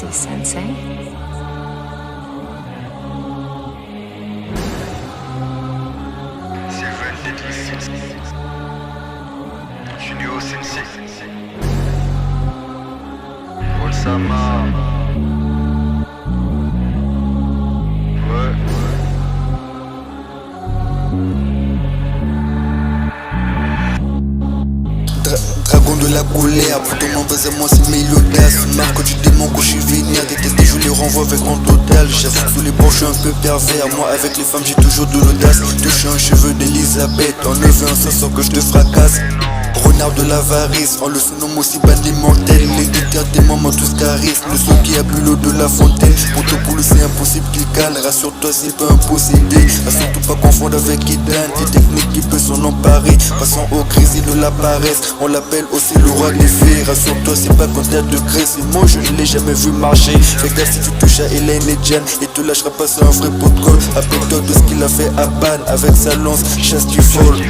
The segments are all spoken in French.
RSC Sensei. Junior Sensei. Olsama. Ouais. Dragon de la colère, plutôt mon base à moi c'est mes l'audace. Marque du démon que je suis vénère, détesté je les renvoie avec mon total. J'avoue sous les bords je suis un peu pervers, moi avec les femmes j'ai toujours de l'audace. Touche un cheveu d'Elisabeth, en 9-1 sans que je te fracasse. Renard de l'avarice, on le surnomme aussi bandit mortel. Les déterres des moments tous charisme, le son qui a bu l'eau de la fontaine. Pour te pouler c'est impossible qu'il calme, rassure-toi c'est pas un possédé. Surtout pas confondre avec Idan, des techniques qui peut s'en emparer. Passons au grésil de la paresse, on l'appelle aussi le roi des fées. Rassure-toi c'est pas qu'on t'a de graisse, et moi je ne l'ai jamais vu marcher. Fais gaffe si tu touches à Hélène et Jan, et te lâchera pas sur un vrai pot de colle. Appelle-toi de ce qu'il a fait à Ban, avec sa lance, chasse du folle.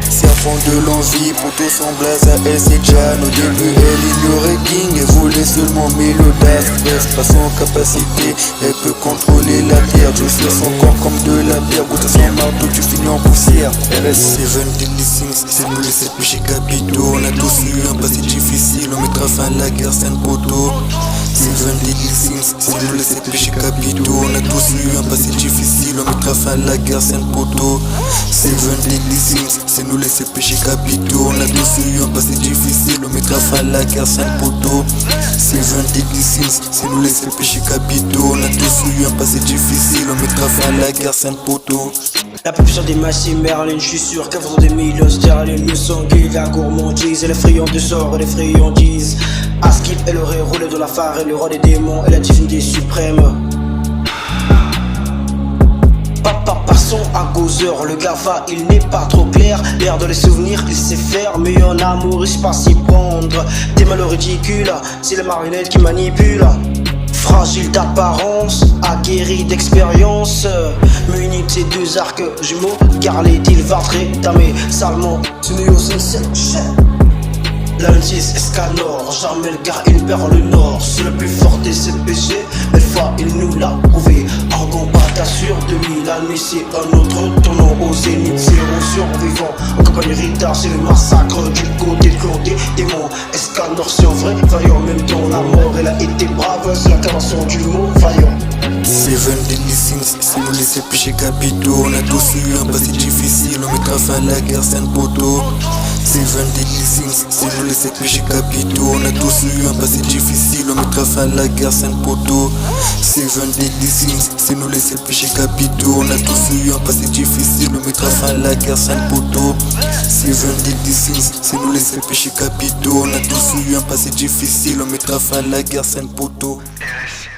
C'est à fond de l'envie, pour tous son blaze à elle c'est Jan. Au début elle ignorait King et voulait seulement l'audace. Bref, pas son capacité, elle peut contrôler la terre. Je sais son corps comme de la bière, goûte à son marteau, tu finis en poussière. RS7 Deadly Sins, c'est nous les 7 péchés capitaux. On a tous eu un passé difficile, on mettra fin à la guerre, c'est un poteau. 7 Deadly Sins, c'est nous les 7 péchés capitaux. On a tous eu un passé difficile, on mettra fin à la guerre, c'est un poteau. 7 Deadly Sins, c'est nous les 7 péchés capitaux. On a tous eu un passé difficile, on mettra fin à la guerre, c'est un poteau. 7 Deadly Sins, c'est nous les 7 péchés capitaux. On a tous eu un passé difficile, on mettra fin à la guerre, c'est un poteau. La plus puissante des machines Merlin, je suis sûr qu'elle vaut des millions sterling. Nous sommes gays, la gourmandise et les friands de sort et les friandises. Askip est le roulé de la farine, le roi des démons et la divinité suprême. Passons à Gozer, le GAFA il n'est pas trop clair. L'air de les souvenirs il sait faire, mais en amour il sait pas s'y prendre. Des malheurs ridicules, c'est les marionnettes qui manipulent. Fragile d'apparence, aguerri d'expérience. Muni de ces deux arcs jumeaux, car les deals va rétamer salement. Junior Sensei. Lundi Escanor, jamais le gars il perd le nord. C'est le plus fort des CPG, mais fois il nous l'a prouvé. Argon pas t'assure de lui, la nuit c'est un autre tournant au zénith. Zéro survivant, en campagne Rita c'est le massacre du côté de clan des démons. Escanor c'est un vrai vaillant, même dans la mort elle a été brave. C'est l'incarnation du mot vaillant. 7 Deadly Sins, c'est nous les 7 péchés capitaux. On a tous eu un passé difficile, on mettra fin à la guerre, c'est un poteau. 7 Deadly Sins, c'est nous les 7 péchés capitaux. On a tous eu un passé difficile, on mettra fin à la guerre, c'est un poteau. 7 Deadly Sins, c'est nous les 7 péchés capitaux. On a tous eu un passé difficile, on mettra fin à la guerre, c'est un poteau. 7 Deadly Sins, c'est nous les 7 péchés capitaux. On a tous eu un passé difficile, on mettra fin à la guerre, c'est un poteau. RSC.